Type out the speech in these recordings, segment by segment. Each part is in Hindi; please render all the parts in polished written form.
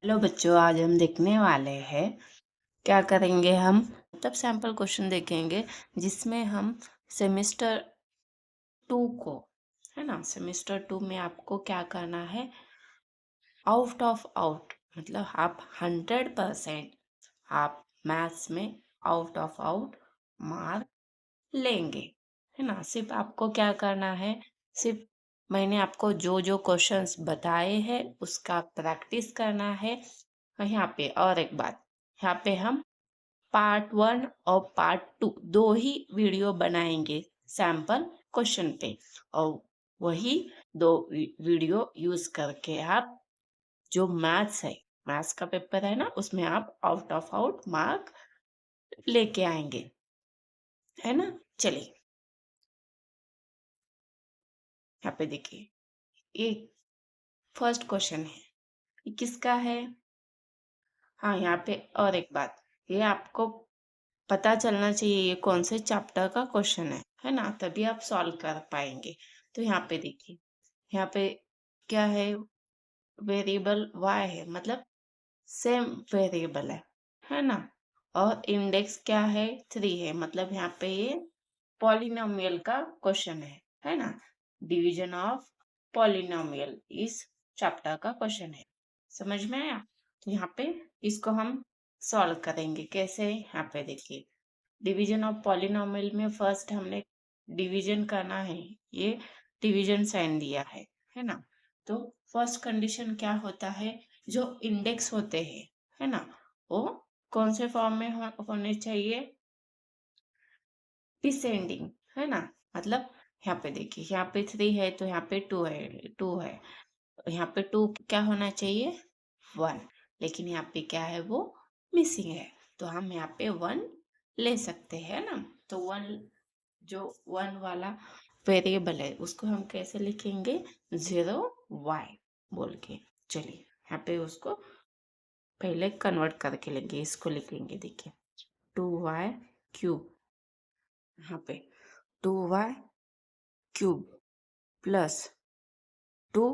हेलो बच्चों, आज हम देखने वाले हैं क्या करेंगे हम मतलब सैंपल क्वेश्चन देखेंगे जिसमें हम सेमेस्टर 2 को है ना। सेमेस्टर 2 में आपको क्या करना है, आउट ऑफ आउट मतलब आप 100% आप मैथ्स में आउट ऑफ आउट मार्क लेंगे, है ना। सिर्फ आपको क्या करना है, सिर्फ मैंने आपको जो जो क्वेश्चंस बताए हैं उसका प्रैक्टिस करना है। यहाँ पे और एक बात, यहाँ पे हम पार्ट 1 और पार्ट 2 दो ही वीडियो बनाएंगे सैंपल क्वेश्चन पे, और वही दो वीडियो यूज करके आप जो मैथ्स है, मैथ्स का पेपर है ना, उसमें आप आउट ऑफ आउट मार्क लेके आएंगे, है ना। चलिए यहाँ पे देखिए, ये फर्स्ट क्वेश्चन है, ये किसका है। हाँ, यहाँ पे और एक बात, ये आपको पता चलना चाहिए ये कौन से चैप्टर का क्वेश्चन है ना, तभी आप सॉल्व कर पाएंगे। तो यहाँ पे देखिए, यहाँ पे क्या है, वेरिएबल y है, मतलब सेम वेरिएबल है ना। और इंडेक्स क्या है, 3 है, मतलब यहाँ पे ये पॉलिनोमियल का क्वेश्चन है ना। डिवीजन ऑफ पॉलिनोमियल इस चैप्टर का क्वेश्चन है, समझ में आया। तो यहाँ पे इसको हम सॉल्व करेंगे कैसे, यहाँ पे देखिए, डिवीजन ऑफ पॉलिनोमियल में फर्स्ट हमने डिवीजन करना है, ये डिवीजन साइन दिया है ना। तो फर्स्ट कंडीशन क्या होता है, जो इंडेक्स होते हैं है ना, वो कौन से फॉर्म में होने चाहिए, डिसेंडिंग, है ना। मतलब यहाँ पे देखिए, यहाँ पे 3 है तो यहाँ पे 2 है, यहाँ पे 2 क्या होना चाहिए, 1, लेकिन यहाँ पे क्या है, वो मिसिंग है, तो हम यहाँ पे 1 ले सकते हैं ना। तो 1, जो 1 वाला वेरिएबल है उसको हम कैसे लिखेंगे, 0y बोल के। चलिए यहाँ पे उसको पहले कन्वर्ट करके लेंगे, इसको लिखेंगे, देखिए 2y³ यहाँ पे 2y³ प्लस 2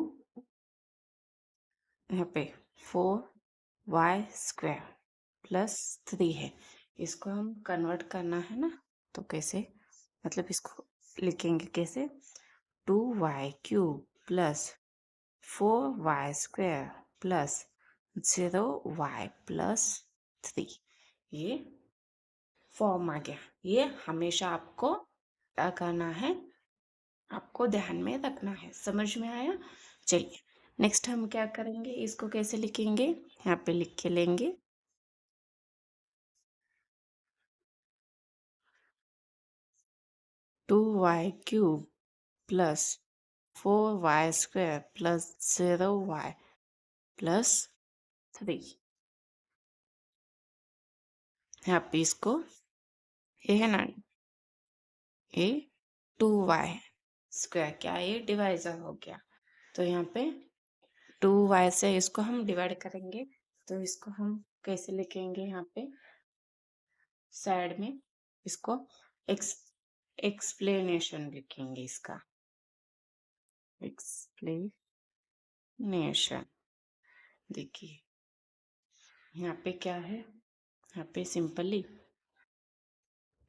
यहाँ पे 4y² प्लस 3 है, इसको हम कन्वर्ट करना है ना। तो कैसे, मतलब इसको लिखेंगे कैसे, 2y³ plus 4y² plus 0y plus 3, ये फॉर्म आ गया। ये हमेशा आपको क्या करना है, आपको ध्यान में रखना है, समझ में आया। चलिए नेक्स्ट हम क्या करेंगे, इसको कैसे लिखेंगे, यहाँ पे लिख के लेंगे 2y³ plus 4y² plus 0y plus 3। यहाँ पे इसको, ये है ना, ये 2y² क्या, ये डिवाइजर हो गया, तो यहाँ पे 2y से इसको हम डिवाइड करेंगे, तो इसको हम कैसे लिखेंगे, यहाँ पे साइड में इसको एक्सप्लेनेशन लिखेंगे, इसका एक्सप्लेनेशन। देखिए यहाँ पे क्या है, यहाँ पे सिंपली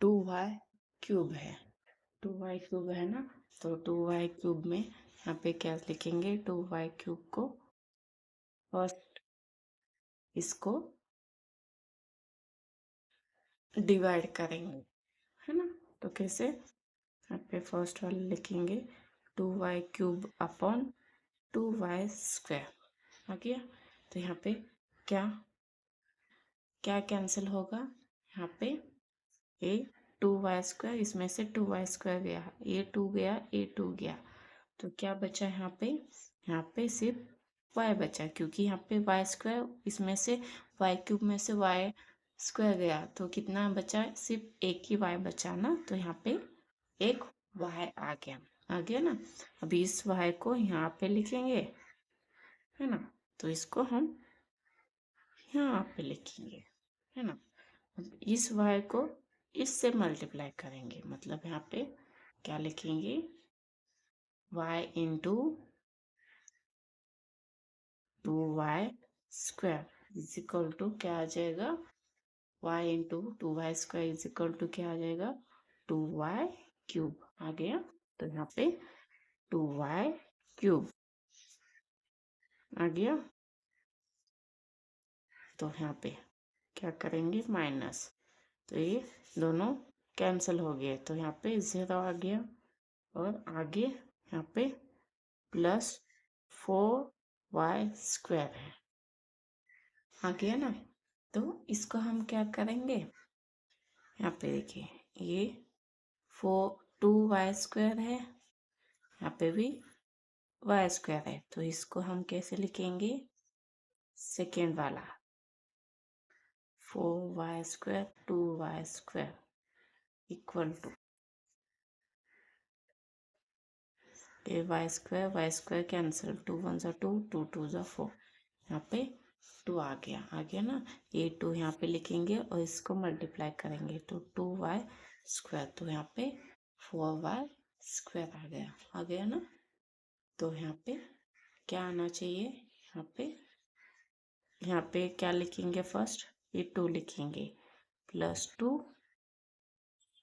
2y³ है, 2y³ है ना, तो 2y³ में यहाँ पे क्या लिखेंगे, 2y³ को फर्स्ट इसको डिवाइड करेंगे, है ना। तो कैसे, यहाँ पे फर्स्ट वाले लिखेंगे 2y³ अपॉन 2y² आ गया। तो यहाँ पे क्या क्या कैंसिल होगा, यहाँ पे ये 2y², इसमें से 2y² गया, ये 2 गया, ये 2 गया, तो क्या बचा यहाँ पे सिर्फ y बचा, क्योंकि यहाँ पे y², इसमें से y³ में से y² गया, तो कितना बचा, सिर्फ एक ही y बचा ना, तो यहाँ पे एक y आ गया ना। अभी इस y को यहाँ पे लिखेंगे, है ना, तो इसको हम यहाँ पे लिखेंगे, है ना। अब इस y को इससे मल्टीप्लाई करेंगे, मतलब यहाँ पे क्या लिखेंगे, y into 2y² square is equal to क्या आ जाएगा, y into 2y square is equal to क्या आ जाएगा, 2y क्यूब आ गया। तो यहाँ पे 2y क्यूब आ गया। तो यहाँ पे क्या करेंगे, माइनस, तो ये दोनों कैंसिल हो गए, तो यहाँ पे 0 आ गया। और आगे यहाँ पे प्लस 4y स्क्वायर है, आ गया ना। तो इसको हम क्या करेंगे, यहाँ पे देखिए ये 2y स्क्वायर है, यहाँ पे भी y स्क्वायर है, तो इसको हम कैसे लिखेंगे, सेकेंड वाला 4y square 2y square equal to y square cancel, 2 1 ज़ा 2, 2 2 ज़ा 4, यहाँ पे 2 आ गया ना। ये 2 यहाँ पे लिखेंगे और इसको मल्टीप्लाई करेंगे, तो 2y स्क्वायर, तो यहाँ पे 4y स्क्वायर आ गया ना। तो यहाँ पे क्या आना चाहिए, यहाँ पे क्या लिखेंगे, फर्स्ट ये 2 लिखेंगे प्लस 2,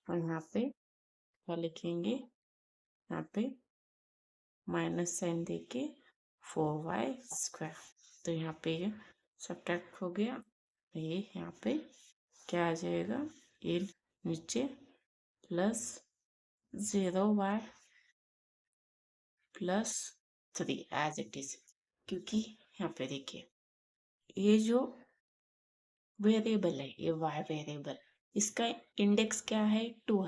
और यहाँ पे क्या लिखेंगे, यहाँ पे माइनस साइन देके 4y स्क्वायर, तो यहाँ पे ये सब्ट्रैक्ट हो गया। ये यहाँ पे क्या आ जाएगा, ये नीचे plus 0y plus 3 as it is, क्योंकि यहाँ पे देखिए ये जो वेरिएबल है, ये y वेरिएबल, इसका इंडेक्स क्या है, 2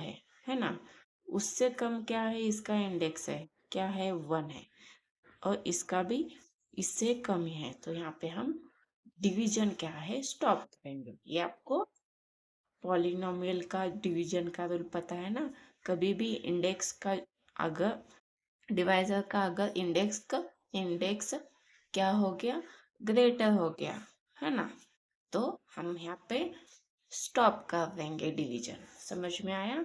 है ना। उससे कम क्या है, इसका इंडेक्स है क्या है, 1 है, और इसका भी इससे कम ही है। तो यहाँ पे हम डिवीजन क्या है, स्टॉप करेंगे। ये आपको पॉलिनोमियल का डिवीजन का रूल पता है ना, कभी भी इंडेक्स का अगर डिवाइजर का अगर इंडेक्स क्या हो गया, ग्रेटर हो गया, है ना, तो हम यहाँ पे स्टॉप कर देंगे डिवीजन। समझ में आया।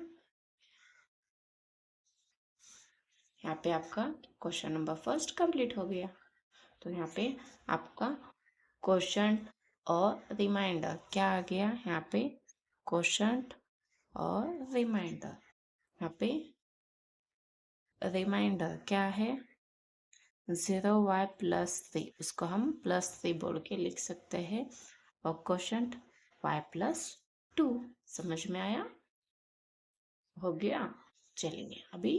यहाँ पे आपका क्वेश्चन नंबर फर्स्ट कंप्लीट हो गया। तो यहाँ पे आपका क्वेश्चन और रिमाइंडर क्या आ गया, यहाँ पे क्वेश्चन और रिमाइंडर। यहाँ पे रिमाइंडर क्या है, 0y प्लस 3, उसको हम प्लस 3 बोल के लिख सकते हैं, और क्वेश्चन y प्लस 2। समझ में आया, हो गया। चलिए अभी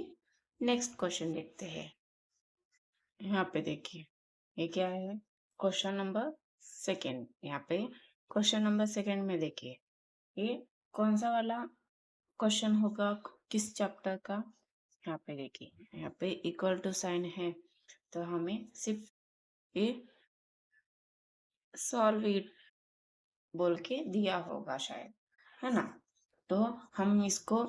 नेक्स्ट क्वेश्चन देखते हैं। यहाँ पे देखिए ये क्या है, क्वेश्चन नंबर सेकेंड। यहाँ पे क्वेश्चन नंबर सेकेंड में देखिए ये कौन सा वाला क्वेश्चन होगा, किस चैप्टर का। यहाँ पे देखिए यहाँ पे इक्वल टू साइन है, तो हमें सिर्फ ये सॉल्व इट बोल के दिया होगा शायद, है ना। तो हम इसको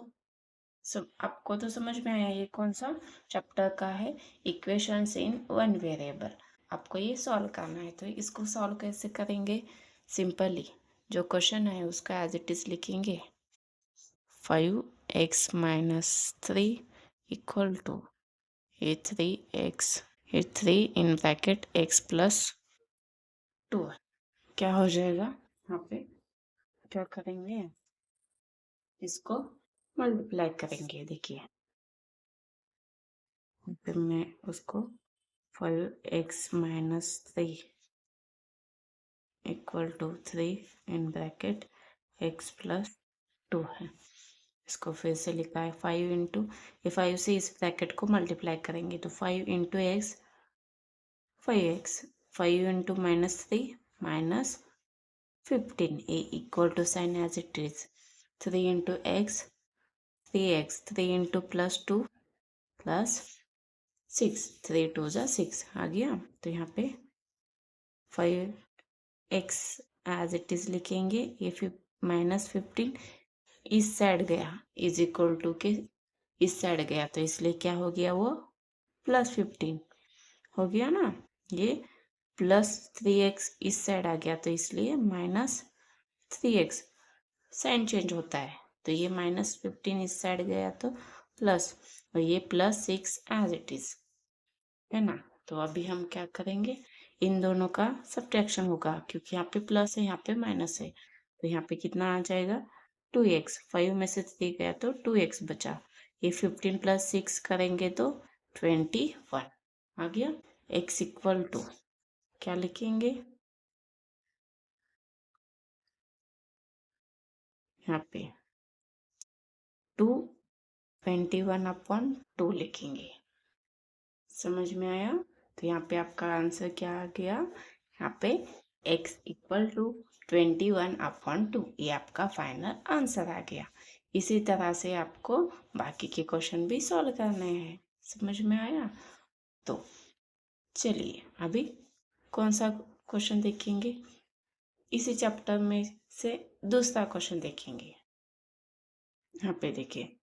आपको तो समझ में आया ये कौन सा चैप्टर का है, इक्वेशंस इन वन वेरिएबल। आपको ये सॉल्व करना है, तो इसको सॉल्व कैसे करेंगे, सिंपली जो क्वेश्चन है उसका एज इट इज लिखेंगे, 5x माइनस 3 इक्वल टू ये 3x, ये 3 इन ब्रैकेट x प्लस 2, क्या हो जाएगा, यहाँ पे क्या करेंगे, इसको मल्टीप्लाई करेंगे। देखिए फिर मैं उसको 5x minus 3 equal to 3 in bracket x plus 2 है, इसको फिर से लिखा है 5 इंटू, ये 5 से इस ब्रैकेट को मल्टीप्लाई करेंगे, तो 5 into x 5x, 5 into minus 3 minus 15, a equal to sign as it is, 3 into x 3x, 3 into plus 2 plus 6, 3 2 ज़ा 6 आ गया। तो यहाँ पे 5x एज इट इज लिखेंगे, ये माइनस 15 इस साइड गया, इज इक्वल टू के इस साइड गया, तो इसलिए क्या हो गया, वो प्लस 15 हो गया ना। ये प्लस 3x इस साइड आ गया, तो इसलिए माइनस 3x, साइन चेंज होता है, तो ये माइनस 15 इस साइड गया तो प्लस, और ये प्लस 6 एज इट इज, है ना। तो अभी हम क्या करेंगे, इन दोनों का सब्ट्रैक्शन होगा, क्योंकि यहाँ पे प्लस है, यहाँ पे माइनस है, तो यहाँ पे कितना आ जाएगा 2x। 5 में से 3 गया तो 2x बचा। ये 15 प्लस 6 करेंगे तो 21 आ गया। x इक्वल टू क्या लिखेंगे यहाँ पे 221/2 लिखेंगे। समझ में आया? तो यहाँ पे आपका आंसर क्या आ गया, यहाँ पे x इक्वल टू 21/2, ये आपका फाइनल आंसर आ गया। इसी तरह से आपको बाकी के क्वेश्चन भी सॉल्व करने हैं। समझ में आया? तो चलिए अभी कौन सा क्वेश्चन देखेंगे, इसी चैप्टर में से दूसरा क्वेश्चन देखेंगे। यहाँ पे देखिए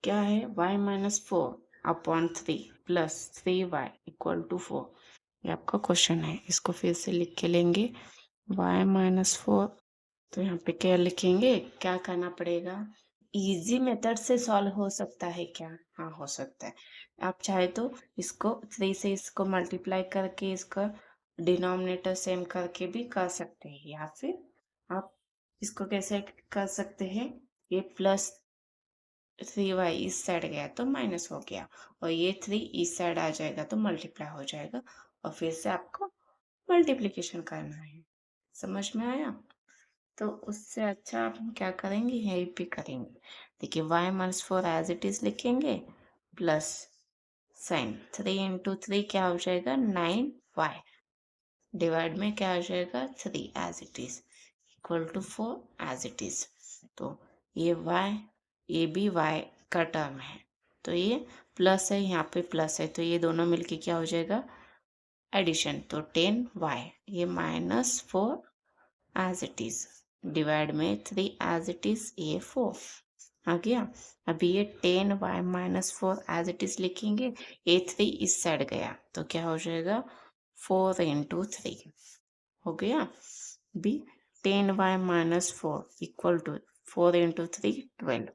क्या है, y-4/3 plus 3y equal to 4। ये आपका क्वेश्चन है, इसको फिर से लिख के लेंगे y-4। तो यहाँ पे क्या लिखेंगे, क्या करना पड़ेगा, इजी मेथड से सॉल्व हो सकता है क्या? हाँ हो सकता है। आप चाहे तो इसको 3 से इसको मल्टीप्लाई करके इसका डिनोमिनेटर सेम करके भी कर सकते हैं, या फिर आप इसको कैसे कर सकते हैं, ये प्लस 3y इस साइड गया तो माइनस हो गया, और ये 3 इस साइड आ जाएगा तो मल्टीप्लाई हो जाएगा, और फिर से आपको मल्टीप्लिकेशन करना है। समझ में आया? तो उससे अच्छा आप क्या करेंगे, यही भी करेंगे। देखिए y-4 एज इट इज लिखेंगे, प्लस साइन 3 इंटू 3 क्या हो जाएगा 9y, डिवाइड में क्या हो जाएगा 3 as it is, equal to 4 as it is. तो ये y, ये भी y का टर्म है, तो ये प्लस है, यहाँ पे प्लस है, तो ये दोनों मिलके क्या हो जाएगा एडिशन, तो 10y, ये -4 एज इट इज, डिवाइड में 3 एज इट इज, ये 4 आ गया। अभी ये 10y-4 एज इट इज लिखेंगे, ये 3 इस साइड गया तो क्या हो जाएगा 4 इंटू 3 हो गया। बी 10y-4 equal to 4 into 3 12,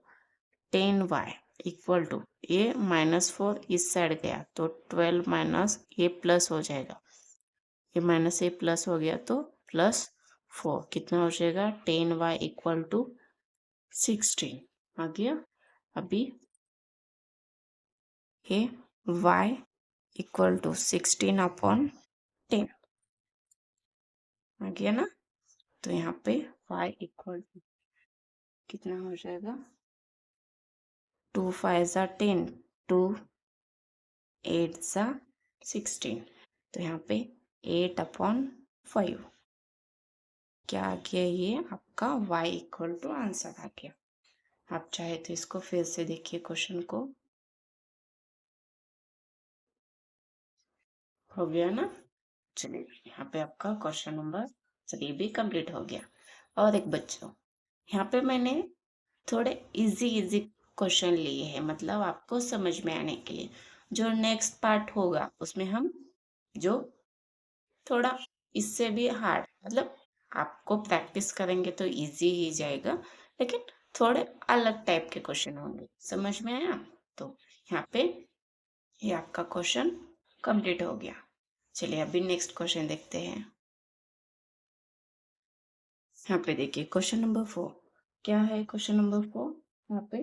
10y equal to ये -4 इस साइड गया तो 12 माइनस ये प्लस हो जाएगा, ये माइनस ए प्लस हो गया तो +4 कितना हो जाएगा 10y इक्वल टू 16 आ गया। अभी ये y इक्वल टू 16/10 आ गया ना। तो यहाँ पे y इक्वल टू कितना हो जाएगा 2 5 ज़ा 10, 2 8 ज़ा 16, तो यहाँ पे 8/5 क्या आ गया, ये आपका y इक्वल टू आंसर आ गया। आप चाहे तो इसको फिर से देखिए क्वेश्चन को, हो गया ना। चलिए यहाँ पे आपका क्वेश्चन नंबर 3 भी कंप्लीट हो गया। और एक बच्चों, यहाँ पे मैंने थोड़े इजी इजी क्वेश्चन लिए हैं, मतलब आपको समझ में आने के लिए। जो नेक्स्ट पार्ट होगा उसमें हम जो थोड़ा इससे भी हार्ड, मतलब आपको प्रैक्टिस करेंगे तो इजी ही जाएगा, लेकिन थोड़े अलग टाइप के क्वेश्चन होंगे। समझ में आया? तो यहाँ पे ये आपका क्वेश्चन कंप्लीट हो गया। चलिए अभी नेक्स्ट क्वेश्चन देखते हैं। यहाँ पे देखिए क्वेश्चन नंबर 4 क्या है। क्वेश्चन नंबर 4 यहाँ पे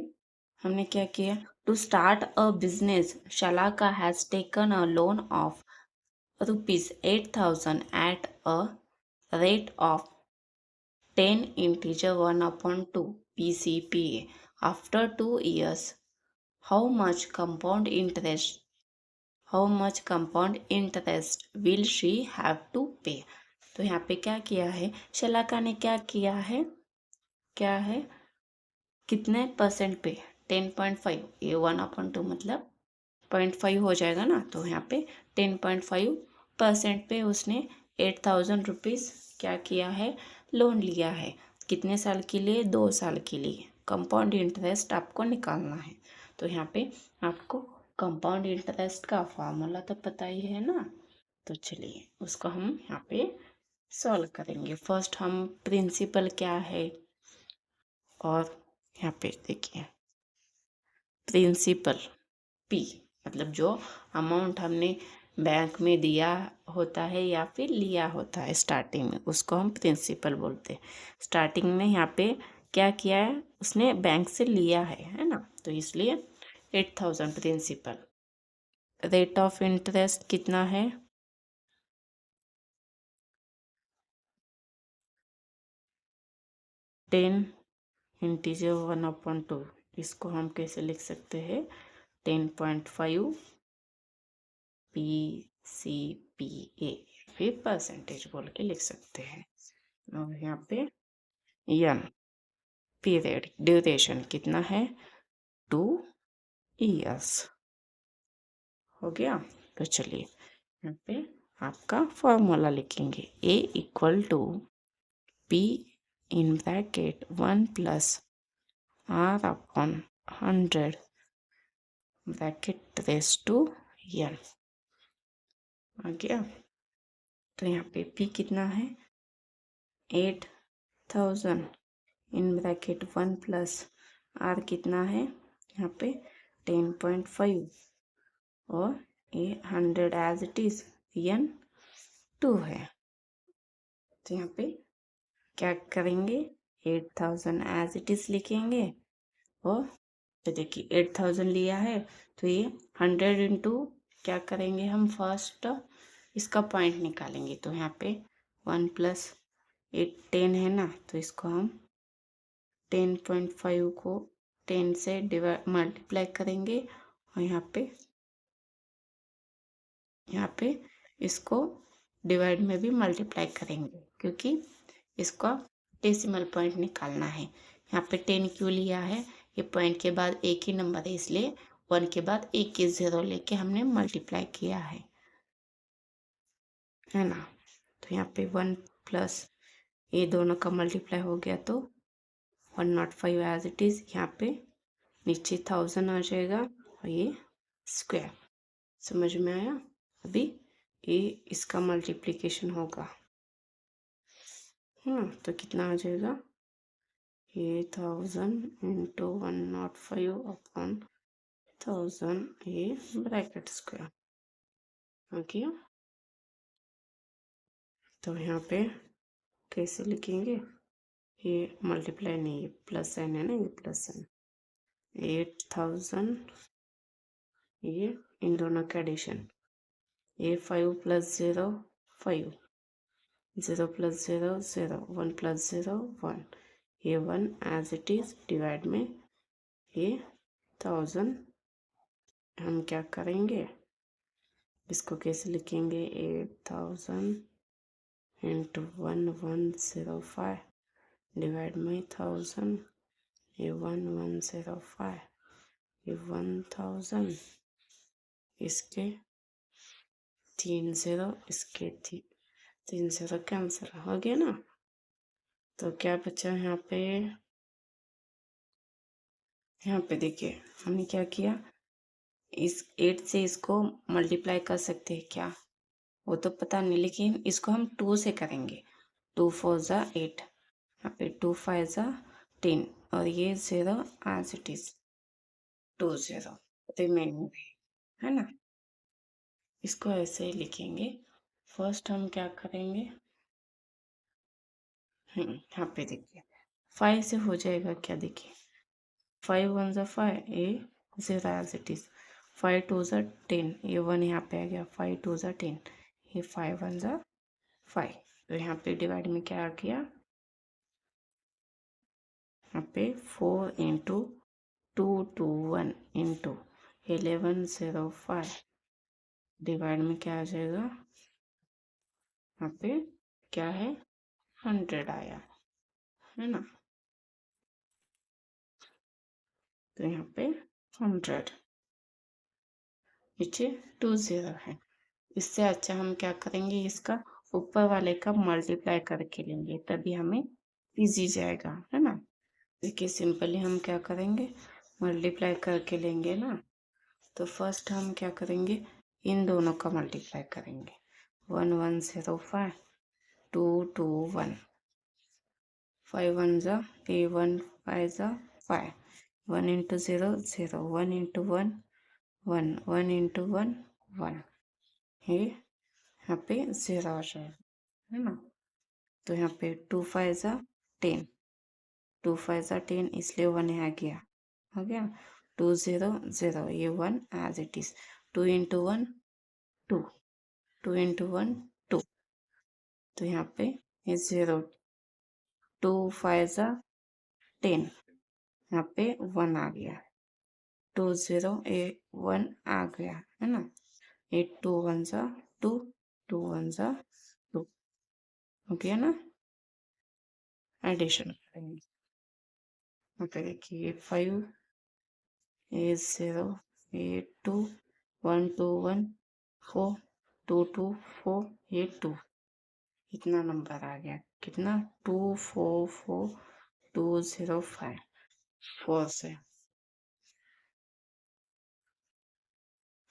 हमने क्या किया, to start a business Shalaka has taken a loan of ₹8,000 at a rate of 10 integer 1/2 PCPA. After 2 years, how much compound interest will she have to pay? तो यहाँ पे क्या किया है, शलाका ने क्या किया है, क्या है कितने परसेंट पे 10.5, ये 1/2 मतलब 0.5 हो जाएगा ना, तो यहाँ पे 10.5% पे उसने 8,000 रुपीज़ क्या किया है, लोन लिया है। कितने साल के लिए, 2 साल के लिए। कंपाउंड इंटरेस्ट आपको निकालना है, तो यहाँ पे आपको कंपाउंड इंटरेस्ट का फॉर्मूला तो पता ही है ना। तो चलिए उसको हम यहाँ पे सॉल्व करेंगे। फर्स्ट हम प्रिंसिपल क्या है, और यहाँ पे देखिए प्रिंसिपल P, मतलब जो अमाउंट हमने बैंक में दिया होता है या फिर लिया होता है स्टार्टिंग में, उसको हम प्रिंसिपल बोलते हैं। स्टार्टिंग में यहाँ पे क्या किया है, उसने बैंक से लिया है ना, तो इसलिए 8,000 प्रिंसिपल। रेट ऑफ इंटरेस्ट कितना है, 10 इंटीजर 1/2। इसको हम कैसे लिख सकते हैं, 10.5 PCPA, फिर परसेंटेज बोल के लिख सकते हैं। और यहाँ पे यन पीरियड ड्यूरेशन कितना है, 2 years। हो गया। तो चलिए यहाँ पे आपका फॉर्मूला लिखेंगे, A = P in bracket 1+R/100 bracket raise to n। आ गया। तो यहाँ पे P कितना है, 8,000 इन ब्रैकेट 1+R कितना है यहाँ पे 10.5, और ये 100 एज इट इज n 2 है। तो यहाँ पे क्या करेंगे, 8,000 एज इट इज लिखेंगे, और तो देखिए 8,000 लिया है, तो ये 100 इंटू क्या करेंगे हम, फर्स्ट इसका पॉइंट निकालेंगे। तो यहाँ पे 1+8 10 है ना, तो इसको हम 10.5 को 10 से मल्टीप्लाई करेंगे, और यहाँ पे इसको डिवाइड में भी मल्टीप्लाई करेंगे, क्योंकि इसका डेसिमल पॉइंट निकालना है। यहाँ पे 10 क्यों लिया है, ये पॉइंट के बाद एक ही नंबर है, इसलिए 1 के बाद एक ही 0 लेके हमने मल्टीप्लाई किया है ना। तो यहाँ पे 1 प्लस ये दोनों का मल्टीप्लाई हो गया, तो 105 एज इट इज, यहाँ पे नीचे 1000 आ जाएगा, और ये स्क्वायर। समझ में आया। अभी ये इसका मल्टीप्लिकेशन होगा, तो कितना आ जाएगा, ये 1000 इंटू 105/1000, ये ब्रैकेट स्क्वायर। ओके, तो यहाँ पे कैसे लिखेंगे, ये मल्टीप्लाई नहीं, ये प्लस साइन है ना, ये प्लस साइन, 8,000, ये इन दोनों का एडिशन, ये 5 + 0 5, 0 + 0 0, 1 + 0 1, ये 1 एज इट इज, डिवाइड में ये 1000, हम क्या करेंगे, इसको कैसे लिखेंगे, 8,000 इंटू 1105 डिवाइड में 1000, ये 1105, ये 1000, इसके 3 0, इसके 3 0 कैंसिल हो गया ना। तो क्या बचा यहाँ पे देखिए हमने क्या किया, इस 8 से इसको मल्टीप्लाई कर सकते हैं क्या, वो तो पता नहीं, लेकिन इसको हम 2 से करेंगे। 2 4 ज़ा 8, यहाँ पे 2 5 ज़ा 10, और ये 0 एज इट इज 2 0 रिमेनिंग है ना। इसको ऐसे ही लिखेंगे। फर्स्ट हम क्या करेंगे, यहाँ पे देखिए 5 से हो जाएगा क्या, देखिए 5 1 ज़ा 5, ये 0 एज इट इज, 5 2 ज़ा 10, ये 1 यहाँ पे आ गया, 5 2 ज़ा 10, ये 5 1 ज़ा 5। तो यहाँ पे डिवाइड में क्या आ गया, यहाँ पे 4 इंटू 221 इंटू 1105 डिवाइड में क्या आ जाएगा, यहाँ पे क्या है 100 आया है ना। तो यहाँ पे 100 नीचे 2 0 है। इससे अच्छा हम क्या करेंगे, इसका ऊपर वाले का मल्टीप्लाई करके लेंगे, तभी हमें इजी जाएगा है ना। देखिए सिंपली हम क्या करेंगे, मल्टीप्लाई करके लेंगे ना। तो फर्स्ट हम क्या करेंगे, इन दोनों का मल्टीप्लाई करेंगे, 1105 2 2 1, 5 1 ज़ा 1 5 ज़ा 5, 1 इंटू 0 0, 1 इंटू 1 1, 1 इंटू 1 1, ये यहाँ पे 0 आ जाएगा, है ना। तो यहाँ पे 2 5 ज़ा 10, 2 5 ज़ा 10, इसलिए 1 आ गया, हो गया। 2 0 0, ये 1 as it is. 2 into 1 2, 2 into 1 2, तो यहाँ पे ये 0, 2 5 ज़ा 10, यहाँ पे 1 आ गया, 2 0 1 आ गया, है ना। ये 2 1 ज़ा 2, 2 1 ज़ा 2, हो गया ना। एडिशन करेंगे, ओके। देखिए ये 5, ये 0, ये 2, 1 2 1 4, 2 2 4, ये 2, इतना नंबर आ गया। कितना? 2 4 4 2 0 5, 4 से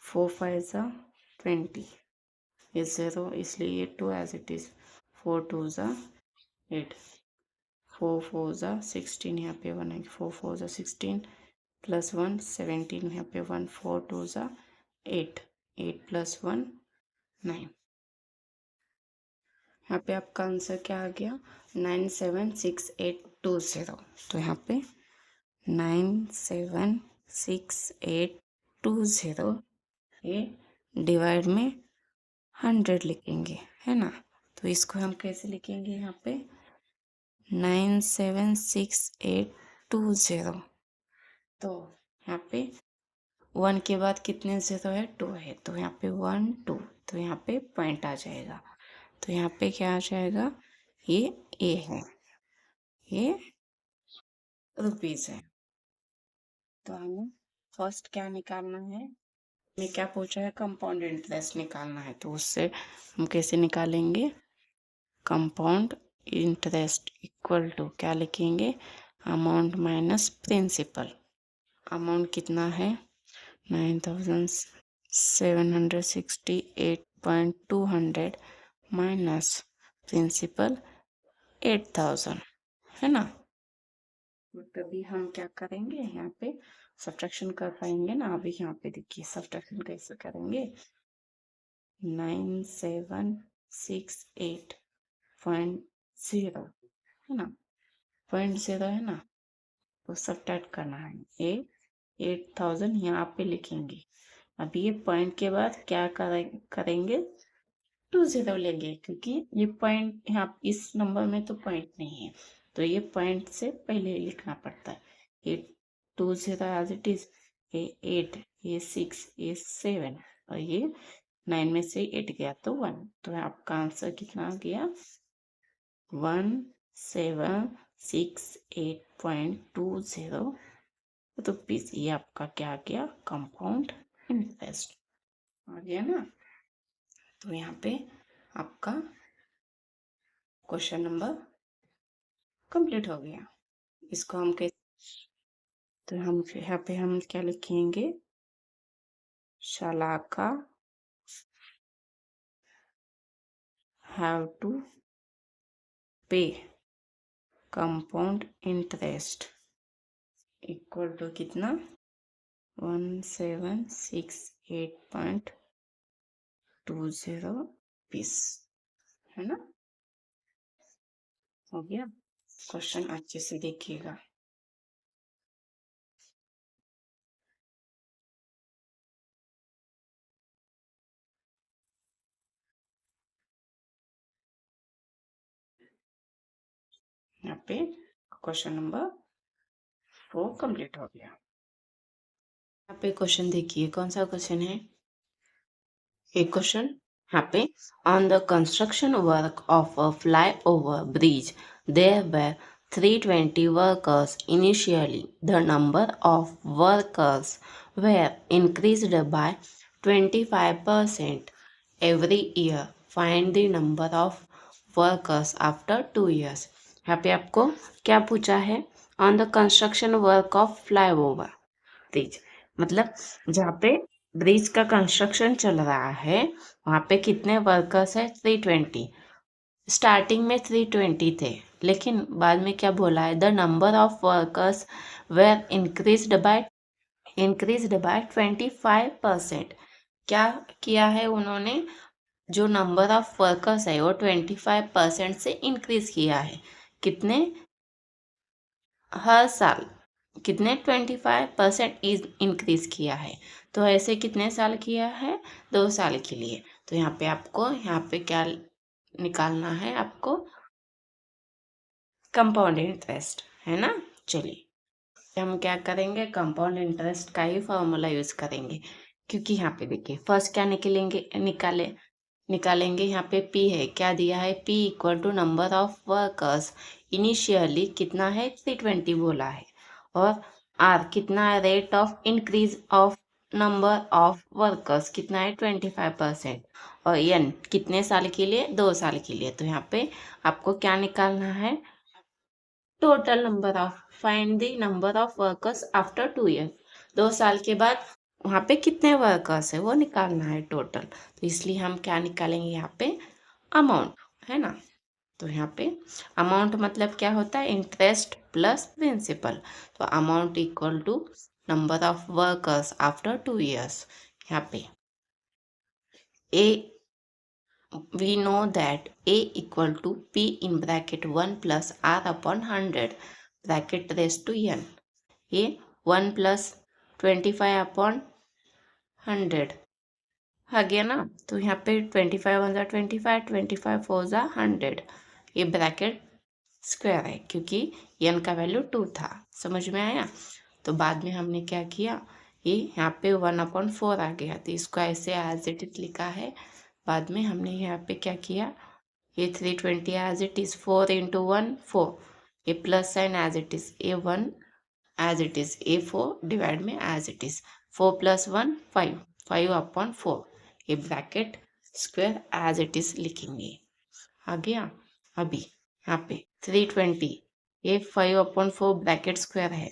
4 5 ज़ा 20, ये 0, इसलिए ये 2 एज इट इज। 4 2 ज़ा 8, 4 4 ज़ा 16, यहाँ पे 1 है, 4 4 ज़ा 16 प्लस 1 17, यहाँ पे 1, 4 2 ज़ा 8, 8 प्लस 1 9, यहाँ पे आपका आंसर क्या आ गया? 976820। तो यहाँ पे 976820, ये डिवाइड में 100 लिखेंगे, है ना। तो इसको हम कैसे लिखेंगे? यहाँ पे 976820, तो यहाँ पे 1 के बाद कितने 0 है? 2 है, तो यहाँ पे 1 2, तो यहाँ पे पॉइंट आ जाएगा। तो यहाँ पे क्या आ जाएगा? ये ए है, ये रुपीज है। तो हमें फर्स्ट क्या निकालना है? हमें क्या पूछा है? कंपाउंड इंटरेस्ट निकालना है। तो उससे हम कैसे निकालेंगे? कंपाउंड इंटरेस्ट इक्वल टू क्या लिखेंगे? Amount minus principal. अमाउंट कितना है? 9768.200 माइनस प्रिंसिपल 8000, है ना। तभी हम क्या करेंगे? यहाँ पे सब्ट्रैक्शन कर पाएंगे ना। अभी यहाँ पे देखिए सब्ट्रैक्शन कैसे करेंगे। 9768.0 है ना, 0.0 है ना, तो सब्ट्रैक्ट करना है। 8000 यहाँ पे लिखेंगे। अभी ये पॉइंट के बाद क्या करेंगे? 20 लेंगे, क्योंकि ये पॉइंट यहाँ इस नंबर में तो पॉइंट नहीं है, तो ये पॉइंट से पहले लिखना पड़ता है। ये 20 एज इट इज, ये 8, ये 6, ये 7, और ये 9 में से 8 गया तो 1, तो आपका आंसर कितना आ गया? 1768.20 रुपीज। ये आपका क्या आ गया? कंपाउंड इंटरेस्ट आ गया ना। तो यहाँ पे आपका क्वेश्चन नंबर कंप्लीट हो गया। इसको हम कैसे, तो हम यहाँ पे हम क्या लिखेंगे? शालाका हैव टू पे कंपाउंड इंटरेस्ट इक्वल टू कितना? 1768.20 रुपीस, है ना। हो गया। क्वेश्चन अच्छे से देखिएगा। यहाँ पे क्वेश्चन नंबर 4 कंप्लीट हो गया। यहाँ पे क्वेश्चन देखिए, कौन सा क्वेश्चन है? एक क्वेश्चन यहाँ पे, on the construction work of a flyover bridge there were 320 workers initially. The number of workers were increased by 25% every year. Find the number of workers after 2 years. यहाँ पे आपको क्या पूछा है? On the construction work of flyover bridge, मतलब जहाँ पे ब्रिज का कंस्ट्रक्शन चल रहा है वहाँ पे कितने वर्कर्स है? 320। स्टार्टिंग में 320 थे, लेकिन बाद में क्या बोला है? The number of workers were increased by 25%। क्या किया है उन्होंने? जो नंबर ऑफ वर्कर्स है वो 25% से इंक्रीज किया है। कितने? हर साल कितने 25% इंक्रीज किया है। तो ऐसे कितने साल किया है? 2 साल के लिए। तो यहाँ पे आपको यहाँ पे क्या निकालना है? आपको कंपाउंड इंटरेस्ट, है ना। चलिए हम क्या करेंगे? कंपाउंड इंटरेस्ट का ही फॉर्मूला यूज करेंगे, क्योंकि यहाँ पे देखिए फर्स्ट क्या निकालेंगे यहाँ पे P है, क्या दिया है? P equal to number of workers. Initially कितना है? 320 बोला है। और R कितना है? Rate of increase of number of workers कितना है? 25%। और N कितने साल के लिए? 2 साल के लिए। तो यहाँ पे आपको क्या निकालना है? Total number of, find the number of workers after 2 year. 2 साल के बाद वहाँ पे कितने वर्कर्स है वो निकालना है टोटल। तो इसलिए हम क्या निकालेंगे यहाँ पे? अमाउंट, है ना। तो यहाँ पे अमाउंट मतलब क्या होता है? Interest plus principal. तो amount equal to number of workers after 2 years. यहाँ पे ए, we know that A equal to P in bracket 1 plus R upon 100 bracket raised to N. ये 1 plus 25 upon 100 आ गया ना। तो यहाँ पे 25 1 25, 25 4 100। ये ब्रैकेट स्क्वायर है क्योंकि n का वैल्यू 2 था। समझ में आया? तो बाद में हमने क्या किया? ये यहाँ पे 1/4 आ गया, तो इसको ऐसे एज इट इज लिखा है। बाद में हमने यहाँ पे क्या किया? ये 320 एज इट इज, 4 इंटू 1 4, ये plus sign as it is, a 1 as it is, a 4 divide में एज इट इज, 4 + 1 5, 5/4। ये bracket square as it is लिखेंगे। आ गया? अभी यहाँ पे 320, ये 5/4 ब्रैकेट स्क्वायर है,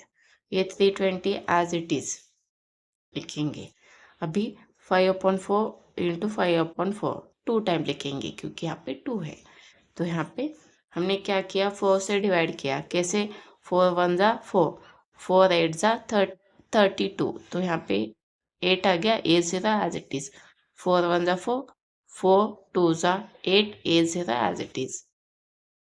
ये 320 एज इट इज लिखेंगे। अभी 5/4 इंटू 5/4 2 टाइम लिखेंगे क्योंकि यहाँ पे 2 है। तो यहाँ पे हमने क्या किया? 4 से डिवाइड किया। कैसे? 4 1 4, 4 8 32। तो यहाँ पे 8 आ गया, a 0 as it is, 4 1 4, 4 2 8, a 0 as it is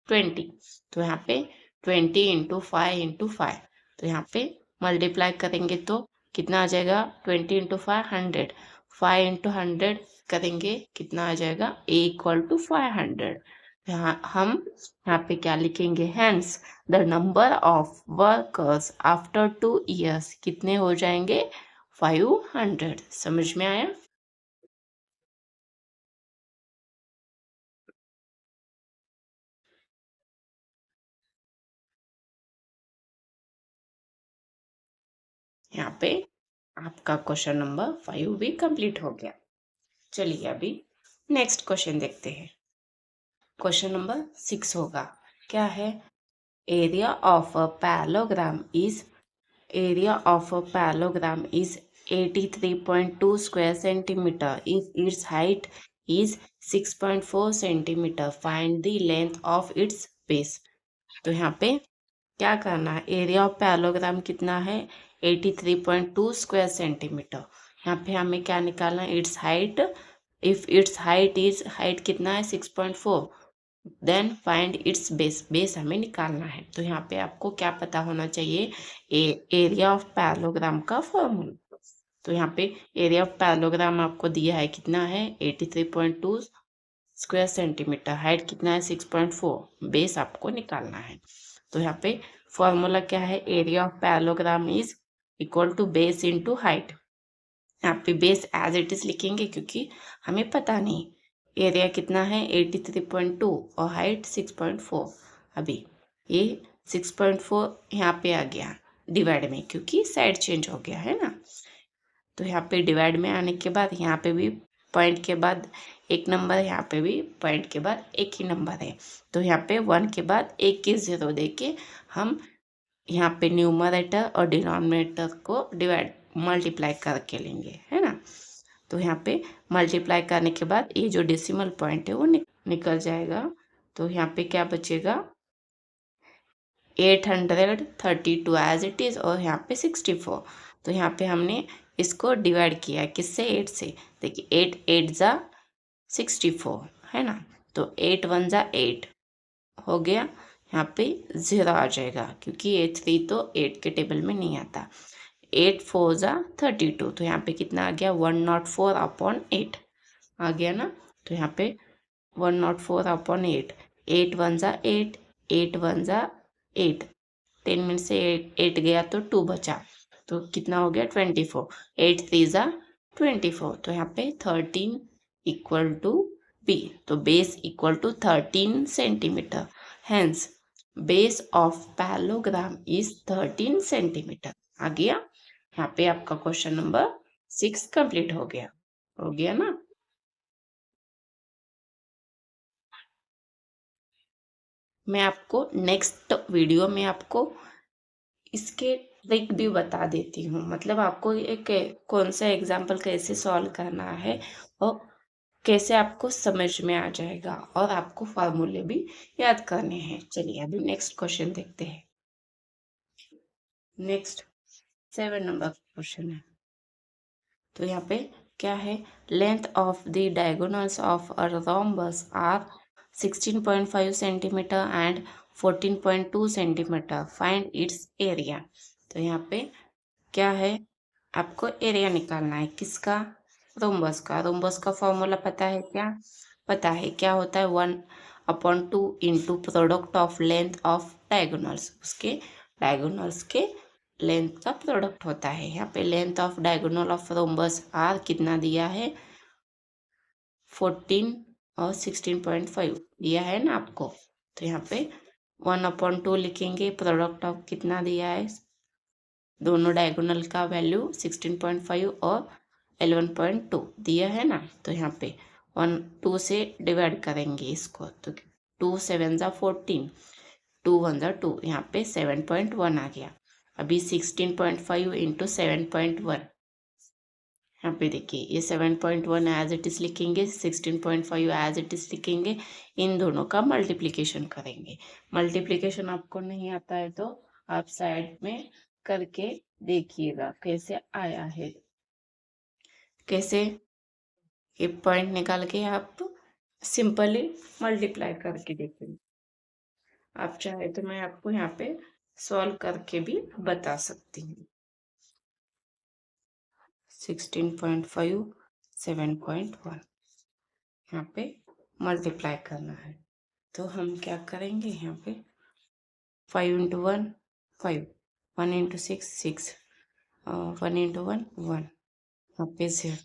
20। तो यहाँ पे 20 इंटू 5 इंटू 5, तो यहाँ पे मल्टीप्लाई करेंगे तो कितना आ जाएगा? 20 इंटू 5 100, 5 इंटू 100 करेंगे कितना आ जाएगा? A equal to 500। यहाँ हम यहाँ पे क्या लिखेंगे? Hence the number of workers after 2 years कितने हो जाएंगे? 500। समझ में आया? यहाँ पे आपका क्वेश्चन नंबर 5 भी कंप्लीट हो गया। चलिए अभी नेक्स्ट क्वेश्चन देखते हैं। क्वेश्चन नंबर 6 होगा। क्या है? Area of a parallelogram is, area of a parallelogram is 83.2 square centimetre if its height is 6.4 centimetre. Find the length of its base. तो यहाँ पे क्या करना है? एरिया ऑफ पैरेललोग्राम कितना है? 83.2 स्क्वायर सेंटीमीटर। यहाँ पे हमें क्या निकालना है? Its height, if its height is, height कितना है? 6.4, then find its base, base हमें निकालना है। तो यहाँ पे आपको क्या पता होना चाहिए? एरिया ऑफ पैरेललोग्राम का फॉर्मूला। तो यहाँ पे एरिया ऑफ पैरेललोग्राम आपको दिया है, कितना है? 83.2 स्क्वायर सेंटीमीटर, हाइट कितना है? 6.4, बेस आपको निकालना है। तो यहाँ पे फॉर्मूला क्या है? Area of parallelogram is equal to base into height. यहाँ पे बेस एज इट इज लिखेंगे क्योंकि हमें पता नहीं एरिया कितना है, 83.2 और हाइट 6.4। अभी ये 6.4 यहाँ पे आ गया डिवाइड में, क्योंकि साइड चेंज हो गया है ना। तो यहाँ पे डिवाइड में आने के बाद यहाँ पे भी पॉइंट के बाद एक नंबर, यहाँ पे भी पॉइंट के बाद एक ही नंबर है। तो यहाँ पे 1 के बाद एक की 0 दे के हम यहाँ पे न्यूमरेटर और डिनोमिनेटर को डिवाइड मल्टीप्लाई करके लेंगे, है ना। तो यहाँ पे मल्टीप्लाई करने के बाद ये जो डेसिमल पॉइंट है वो निकल जाएगा। तो यहाँ पे क्या बचेगा? 832 एज इट इज़, और यहाँ पे 64। तो यहाँ पे हमने इसको डिवाइड किया किससे? 8 से। देखिए 8 8 ज़ा 64 है ना। तो 8 1 जा 8 हो गया, यहाँ पे 0 आ जाएगा क्योंकि 8 3 तो 8 के टेबल में नहीं आता। 8 4 जा 32, तो यहाँ पे कितना आ गया 104 अपॉन 8 आ गया ना। तो यहाँ पे 104 अपॉन 8, 8 1 जा 8, 8 1 जा 8, 10 मिनट से 8 गया तो 2 बचा, तो कितना हो गया 24, 8 3 जा 24, तो यहाँ पे 13 इक्वल टू बी, तो base equal to 13 centimetre, hence base of parallelogram is 13 centimetre. आ गया, यहाँ पे आपका क्वेश्चन नंबर 6 कंप्लीट हो गया ना। मैं आपको नेक्स्ट वीडियो में आपको इसके ट्रिक भी बता देती हूँ, मतलब आपको एक कौन सा एग्जाम्पल कैसे सॉल्व करना है और कैसे आपको समझ में आ जाएगा, और आपको फार्मूले भी याद करने हैं। चलिए अभी नेक्स्ट क्वेश्चन देखते हैं। नेक्स्ट 7 नंबर क्वेश्चन है। तो यहाँ पे क्या है, length of the diagonals of a rhombus are 16.5 centimetre and 14.2 centimetre, find its area. तो यहाँ पे क्या है, आपको एरिया निकालना है किसका, रोम्बस का। रोम्बस का फॉर्मूला पता है क्या, पता है क्या होता है, 1/2 into product of length of diagonals, उसके डायगोनल्स के लेंथ का प्रोडक्ट होता है। यहाँ पे length of diagonal of rhombus are कितना दिया है 14 और 16.5 दिया है ना आपको। तो यहाँ पे 1/2 लिखेंगे, प्रोडक्ट ऑफ कितना दिया है, दोनों डायगोनल का वैल्यू 16.5 और 11.2 दिया है ना। तो यहाँ पे 2 से डिवाइड करेंगे इसको, तो 2 7 जा 14, 2 1 जा 2, यहाँ पे 7.1 आ गया। अभी 16.5 इंटू 7.1, यहाँ पे देखिए ये 7.1 एज इट इज लिखेंगे, 16.5 एज इट इज लिखेंगे, इन दोनों का मल्टीप्लिकेशन करेंगे। मल्टीप्लिकेशन आपको नहीं आता है तो आप साइड में करके देखिएगा कैसे आया है, कैसे ये पॉइंट निकाल के आप सिंपली मल्टीप्लाई करके देखेंगे। आप चाहे तो मैं आपको यहाँ पे सॉल्व करके भी बता सकती हूँ। 16.5 7.1 यहाँ पे मल्टीप्लाई करना है, तो हम क्या करेंगे, यहाँ पे 5 इंटू 1 5, 1 इंटू 6 6, 1 इंटू 1 1, यहाँ पे 0,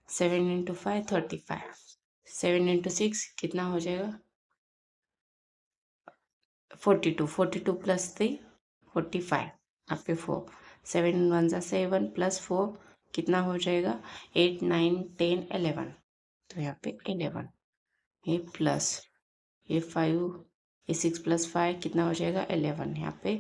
7 इंटू 5 35, 7 इंटू 6 कितना हो जाएगा 42, 42 प्लस 3 45, यहाँ पे 4, 7 1 जा 7 प्लस 4 कितना हो जाएगा 8 9 10 11, तो यहाँ पे 11, ये प्लस ये 5, ये 6 प्लस 5 कितना हो जाएगा 11, यहाँ पे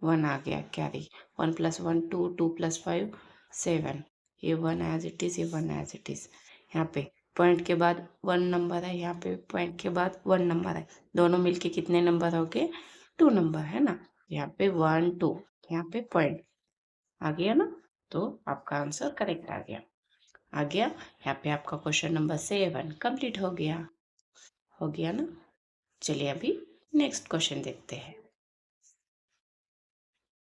1 आ गया कैरी, 1 प्लस 1 2, 2 प्लस 5 7, ये 1 एज इट इज, ये 1 एज इट इज। यहाँ पे पॉइंट के बाद 1 नंबर है, यहाँ पे पॉइंट के बाद 1 नंबर है, दोनों मिलके कितने नंबर हो गए 2 नंबर है ना। यहाँ पे 1 2, यहाँ पे पॉइंट आ गया ना, तो आपका आंसर करेक्ट आ गया। यहाँ पे आपका क्वेश्चन नंबर 7 कंप्लीट हो गया ना। चलिए अभी नेक्स्ट क्वेश्चन देखते हैं।